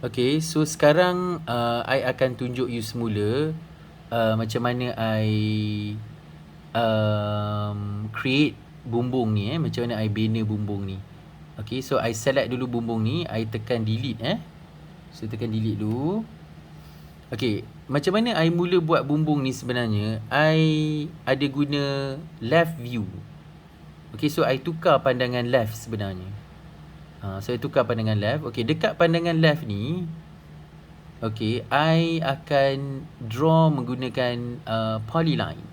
Okay, so sekarang I akan tunjuk you semula macam mana I create bumbung ni macam mana I bina bumbung ni. Okay, so I select dulu bumbung ni, I tekan delete So tekan delete dulu. Okay, macam mana I mula buat bumbung ni sebenarnya, I ada guna left view. Okay, so I tukar pandangan left sebenarnya. So I tukar pandangan left. Okay, dekat pandangan left ni, okay, I akan draw menggunakan polyline.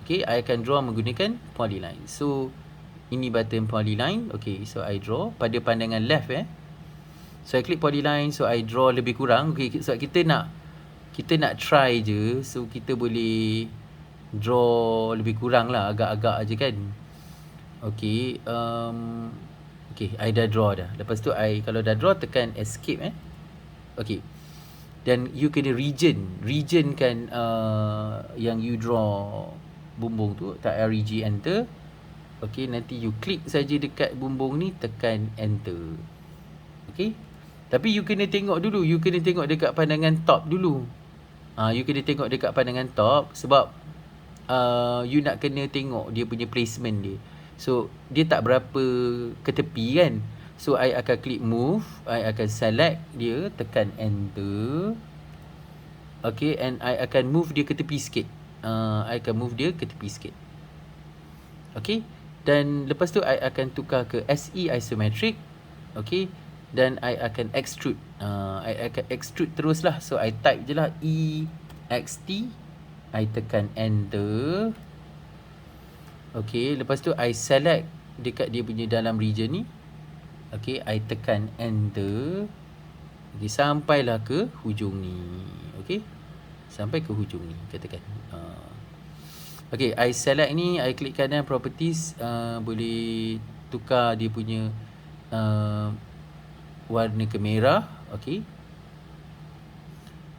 Okay, I akan draw menggunakan polyline. So ini button polyline. Okay, so I draw pada pandangan left So I klik polyline, so I draw lebih kurang. Okay, so kita nak try je. So kita boleh draw lebih kurang lah, agak-agak je kan. Okay, okay, I dah draw dah. Lepas tu kalau dah draw, tekan escape Okay. Dan you kena region kan yang you draw bumbung tu, tak reg enter. Okay, nanti you klik saja dekat bumbung ni, tekan enter. Okay. Tapi you kena tengok dulu, you kena tengok dekat pandangan top dulu. You kena tengok dekat pandangan top sebab you nak kena tengok dia punya placement dia. So dia tak berapa ke tepi kan. So I akan klik move, I akan select dia, tekan enter. Okay, and I akan move dia ke tepi sikit. I akan move dia ke tepi sikit. Okay, dan lepas tu I akan tukar ke SE isometric. Okay, dan I akan extrude. I akan extrude terus lah. So I type je lah EXT, I tekan enter. Okay, lepas tu I select dekat dia punya dalam region ni. Okay, I tekan enter. Okay, sampailah ke hujung ni. Okay, sampai ke hujung ni, katakan. Okay, I select ni, I klik kanan properties. Boleh tukar dia punya warna ke merah. Okay.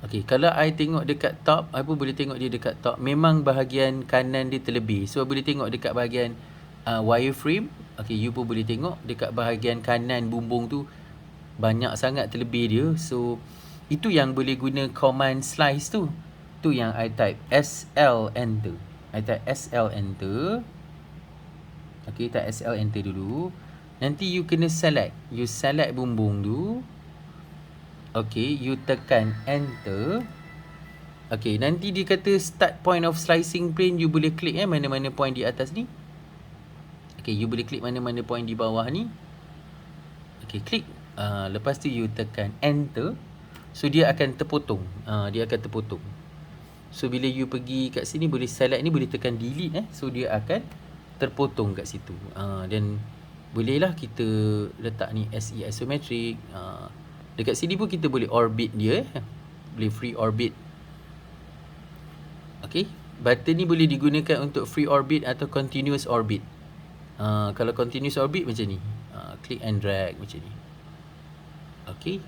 Okay, kalau I tengok dekat top, I pun boleh tengok dia dekat top. Memang bahagian kanan dia terlebih. So, I boleh tengok dekat bahagian wireframe. Okay, you pun boleh tengok dekat bahagian kanan bumbung tu banyak sangat terlebih dia. So, itu yang boleh guna command slice tu. Tu yang I type SL enter. I type SL enter. Okay, type SL enter dulu. Nanti you kena select. You select bumbung tu. Okay, you tekan enter. Okay, nanti dia kata start point of slicing plane. You boleh klik mana-mana point di atas ni. Okay, you boleh klik mana-mana point di bawah ni. Okay, klik. Lepas tu you tekan enter. So dia akan terpotong. Dia akan terpotong. So bila you pergi kat sini, boleh select ni, boleh tekan delete So dia akan terpotong kat situ. Dan bolehlah kita letak ni SE isometric. Dekat sini pun kita boleh orbit dia. Boleh free orbit. Okay, button ni boleh digunakan untuk free orbit atau continuous orbit. Kalau continuous orbit macam ni, click and drag macam ni. Okay.